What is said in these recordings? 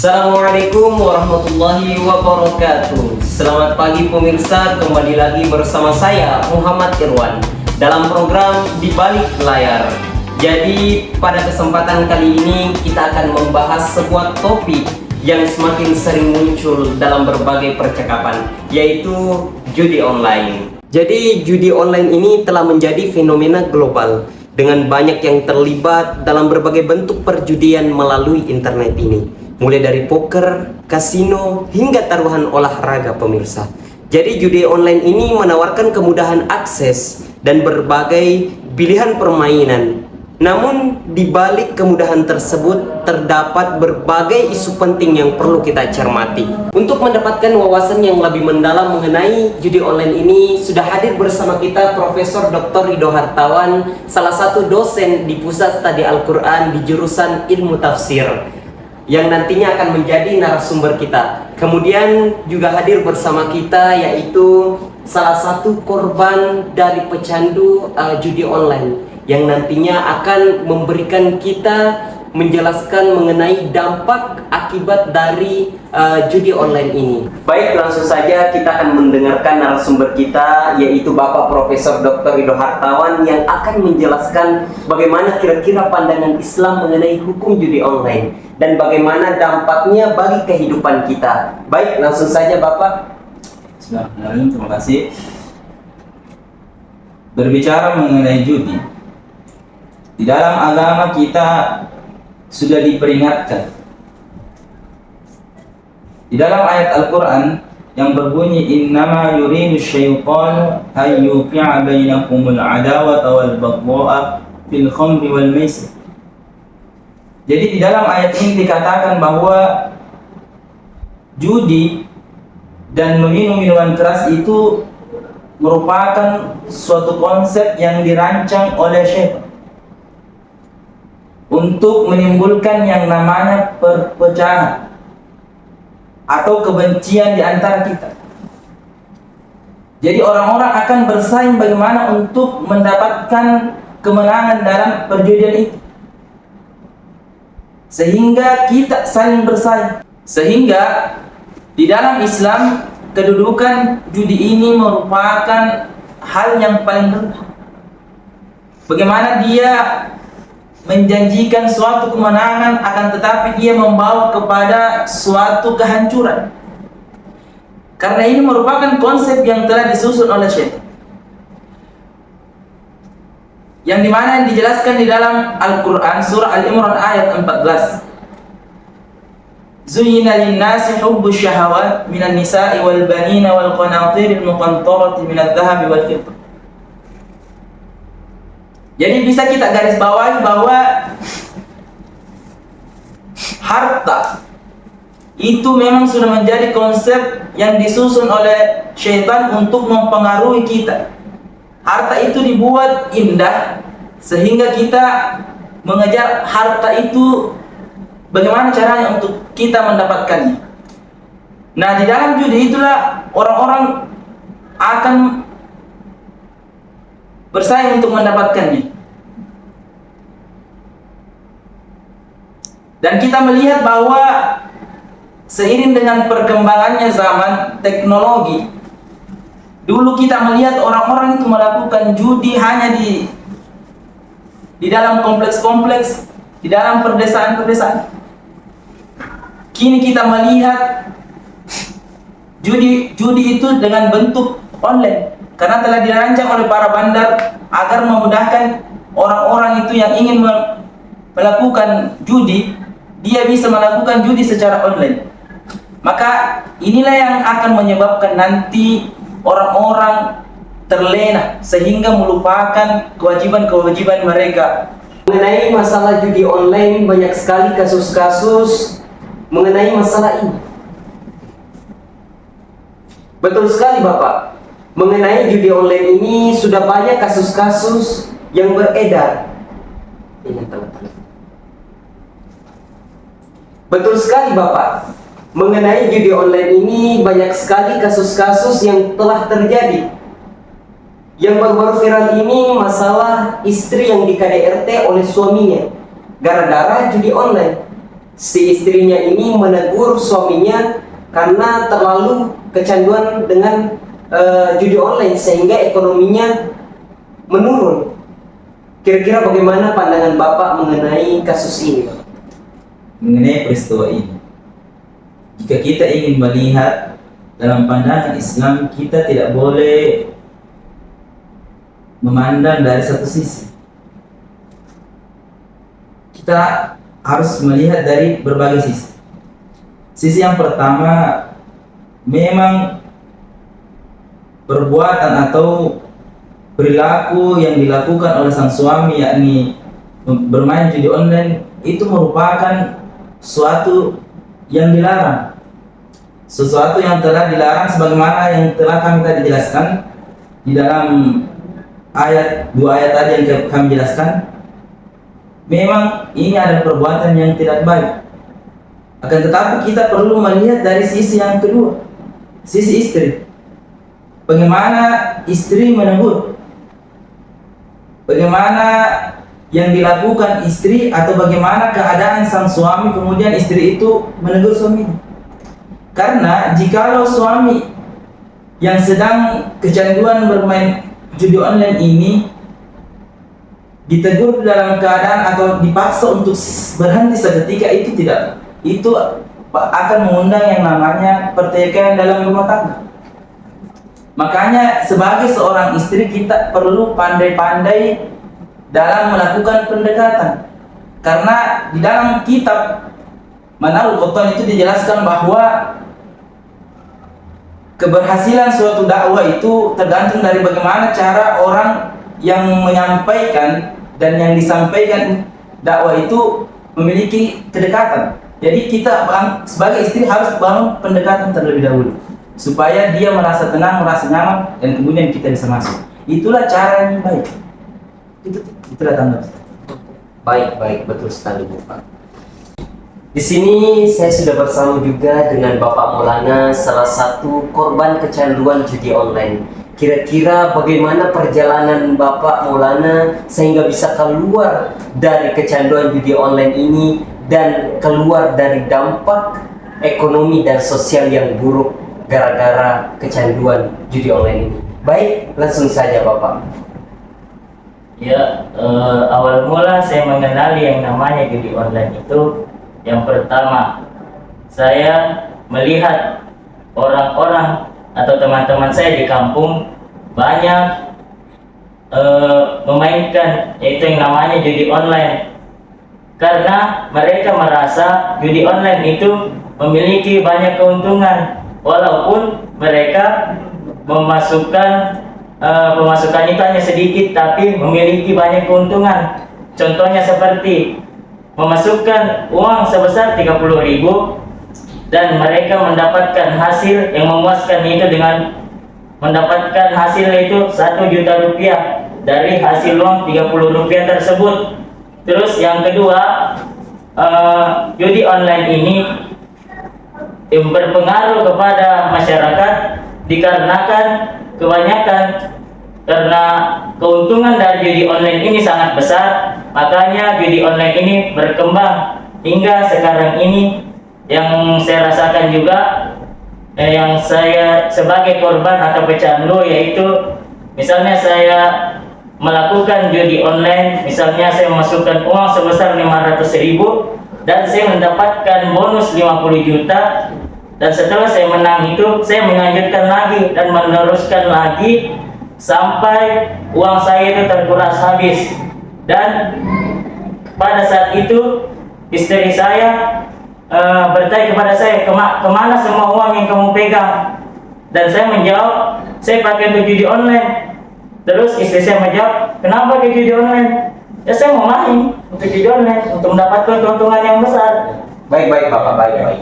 Assalamualaikum warahmatullahi wabarakatuh. Selamat pagi pemirsa, kembali lagi bersama saya Muhammad Irwan dalam program Di Balik Layar. Jadi pada kesempatan kali ini kita akan membahas sebuah topik yang semakin sering muncul dalam berbagai percakapan, yaitu judi online. Jadi judi online ini telah menjadi fenomena global dengan banyak yang terlibat dalam berbagai bentuk perjudian melalui internet ini. Mulai dari poker, kasino, hingga taruhan olahraga pemirsa. Jadi judi online ini menawarkan kemudahan akses dan berbagai pilihan permainan. Namun di balik kemudahan tersebut terdapat berbagai isu penting yang perlu kita cermati. Untuk mendapatkan wawasan yang lebih mendalam mengenai judi online ini sudah hadir bersama kita Profesor Dr. Ridho Hartawan, salah satu dosen di Pusat Studi Al-Quran di jurusan Ilmu Tafsir, yang nantinya akan menjadi narasumber kita. Kemudian juga hadir bersama kita yaitu salah satu korban dari pecandu judi online yang nantinya akan memberikan kita menjelaskan mengenai dampak akibat dari judi online ini. Baik, langsung saja kita akan mendengarkan narasumber kita yaitu Bapak Profesor Dr. Ridho Hartawan yang akan menjelaskan bagaimana kira-kira pandangan Islam mengenai hukum judi online dan bagaimana dampaknya bagi kehidupan kita. Baik, langsung saja Bapak. Bismillahirrahmanirrahim, terima kasih. Berbicara mengenai judi, di dalam agama kita sudah diperingatkan. Di dalam ayat Al-Quran yang berbunyi innama yuridu syaitanu ayyuqi'a bainakumul adawata wal baghdha'a fil khamri wal maisir. Jadi di dalam ayat ini dikatakan bahwa judi dan meminum minuman keras itu merupakan suatu konsep yang dirancang oleh syaitan untuk menimbulkan yang namanya perpecahan atau kebencian di antara kita. Jadi orang-orang akan bersaing bagaimana untuk mendapatkan kemenangan dalam perjudian itu, sehingga kita saling bersaing. Sehingga di dalam Islam kedudukan judi ini merupakan hal yang paling rendah. Bagaimana dia menjanjikan suatu kemenangan akan tetapi dia membawa kepada suatu kehancuran. Karena ini merupakan konsep yang telah disusun oleh syaitan, yang dimana dijelaskan di dalam Al-Quran surah Al-Imran ayat 14. Zuyyina lin-nasi hubbus syahawat minan nisa'i wal banina wal qanatiril muqantarati minadh dhahabi wal fiddah. Jadi bisa kita garis bawahi bahwa harta itu memang sudah menjadi konsep yang disusun oleh syaitan untuk mempengaruhi kita. Harta itu dibuat indah sehingga kita mengejar harta itu bagaimana caranya untuk kita mendapatkannya. Nah, di dalam judi itulah orang-orang akan bersaing untuk mendapatkannya. Dan kita melihat bahwa seiring dengan perkembangannya zaman teknologi, dulu kita melihat orang-orang itu melakukan judi hanya di dalam kompleks-kompleks, di dalam perdesaan-perdesaan. Kini kita melihat judi itu dengan bentuk online, karena telah dirancang oleh para bandar agar memudahkan orang-orang itu yang ingin melakukan judi, dia bisa melakukan judi secara online. Maka inilah yang akan menyebabkan nanti orang-orang terlena sehingga melupakan kewajiban-kewajiban mereka. Mengenai masalah judi online, banyak sekali kasus-kasus mengenai masalah ini. Betul sekali Bapak. Mengenai judi online ini sudah banyak kasus-kasus yang beredar. Betul sekali Bapak. Mengenai judi online ini banyak sekali kasus-kasus yang telah terjadi. Yang baru-baru viral ini masalah istri yang di KDRT oleh suaminya gara-gara judi online. si istrinya ini menegur suaminya karena terlalu kecanduan dengan judi online sehingga ekonominya menurun. Kira-kira bagaimana pandangan Bapak mengenai kasus ini, Pak? Mengenai peristiwa ini, jika kita ingin melihat dalam pandangan Islam, kita tidak boleh memandang dari satu sisi. Kita harus melihat dari berbagai sisi. Sisi yang pertama, memang perbuatan atau perilaku yang dilakukan oleh sang suami, yakni bermain judi online, itu merupakan suatu yang dilarang, sesuatu yang telah dilarang sebagaimana yang telah kami tadi jelaskan di dalam dua ayat tadi yang kami jelaskan. Memang ini adalah perbuatan yang tidak baik. Akan tetapi kita perlu melihat dari sisi yang kedua, sisi istri. Bagaimana istri menegur, bagaimana yang dilakukan istri, atau bagaimana keadaan sang suami kemudian istri itu menegur suaminya. Karena jikalau suami yang sedang kecanduan bermain judi online ini ditegur dalam keadaan atau dipaksa untuk berhenti seketika, itu akan mengundang yang namanya pertikaian dalam rumah tangga. Makanya sebagai seorang istri kita perlu pandai-pandai dalam melakukan pendekatan. Karena di dalam kitab Manarul Qattan itu dijelaskan bahwa keberhasilan suatu dakwah itu tergantung dari bagaimana cara orang yang menyampaikan dan yang disampaikan dakwah itu memiliki kedekatan. Jadi kita sebagai istri harus bangun pendekatan terlebih dahulu supaya dia merasa tenang, merasa nyaman, dan kemudian kita bisa masuk. Itulah cara yang baik. Itulah tanda. Baik, betul sekali, Bapak. Di sini saya sudah bersama juga dengan Bapak Maulana, salah satu korban kecanduan judi online. Kira-kira bagaimana perjalanan Bapak Maulana sehingga bisa keluar dari kecanduan judi online ini dan keluar dari dampak ekonomi dan sosial yang buruk gara-gara kecanduan judi online ini? Baik, langsung saja Bapak. Ya, awal mula saya mengenali yang namanya judi online itu, yang pertama saya melihat orang-orang atau teman-teman saya di kampung banyak memainkan yaitu yang namanya judi online, karena mereka merasa judi online itu memiliki banyak keuntungan walaupun mereka pemasukan itu hanya sedikit tapi memiliki banyak keuntungan. Contohnya seperti memasukkan uang sebesar 30.000 dan mereka mendapatkan hasil yang memuaskan, itu dengan mendapatkan hasil itu 1 juta rupiah dari hasil uang 30 rupiah tersebut. Terus yang kedua, judi online ini berpengaruh kepada masyarakat dikarenakan kebanyakan karena keuntungan dari judi online ini sangat besar, makanya judi online ini berkembang hingga sekarang ini. Yang saya rasakan juga, yang saya sebagai korban atau pecandu, yaitu misalnya saya melakukan judi online, misalnya saya memasukkan uang sebesar 500.000 dan saya mendapatkan bonus 50 juta, dan setelah saya menang itu saya melanjutkan lagi dan meneruskan lagi sampai uang saya itu terkuras habis. Dan pada saat itu istri saya bertanya kepada saya, kemana semua uang yang kamu pegang? Dan saya menjawab, saya pakai untuk judi online. Terus istri saya menjawab, kenapa ke judi online? Ya saya mau main untuk judi online untuk mendapatkan keuntungan yang besar. Baik Bapak, baik.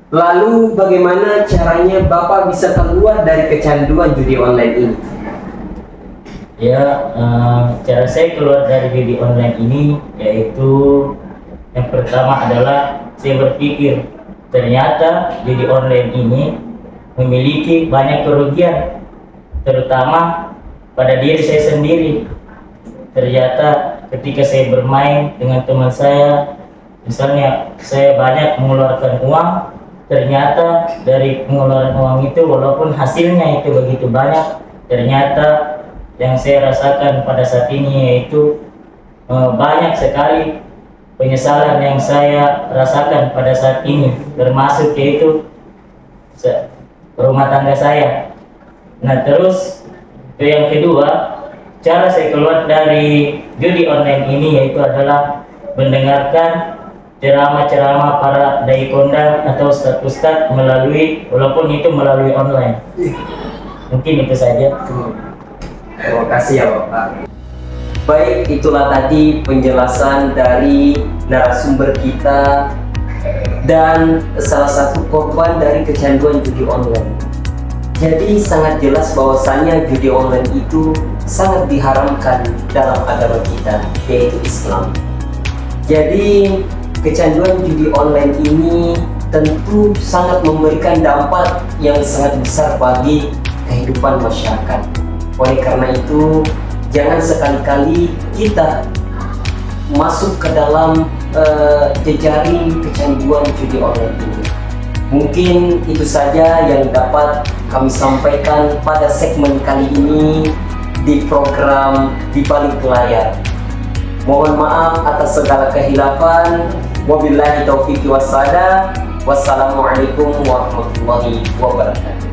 Lalu bagaimana caranya Bapak bisa keluar dari kecanduan judi online ini? Ya, cara saya keluar dari judi online ini yaitu yang pertama adalah saya berpikir ternyata judi online ini memiliki banyak kerugian, terutama pada diri saya sendiri. Ternyata ketika saya bermain dengan teman saya, Misalnya saya banyak mengeluarkan uang, ternyata dari pengeluaran uang itu walaupun hasilnya itu begitu banyak, ternyata yang saya rasakan pada saat ini yaitu banyak sekali penyesalan yang saya rasakan pada saat ini, termasuk yaitu rumah tangga saya. Nah terus yang kedua, cara saya keluar dari judi online ini yaitu adalah mendengarkan ceramah-ceramah para dai kondang atau ustadz-ustadz walaupun itu melalui online. Mungkin itu saja. Terima kasih ya Bapak. Baik, itulah tadi penjelasan dari narasumber kita dan salah satu korban dari kecanduan judi online. Jadi sangat jelas bahwasannya judi online itu sangat diharamkan dalam agama kita, yaitu Islam. Jadi kecanduan judi online ini tentu sangat memberikan dampak yang sangat besar bagi kehidupan masyarakat. Oleh karena itu, jangan sekali-kali kita masuk ke dalam jejaring kecanduan judi online ini. Mungkin itu saja yang dapat kami sampaikan pada segmen kali ini di program Di Balik Layar. Mohon maaf atas segala kehilafan. Wabillahi taufiq wassalam. Wassalamualaikum warahmatullahi wabarakatuh.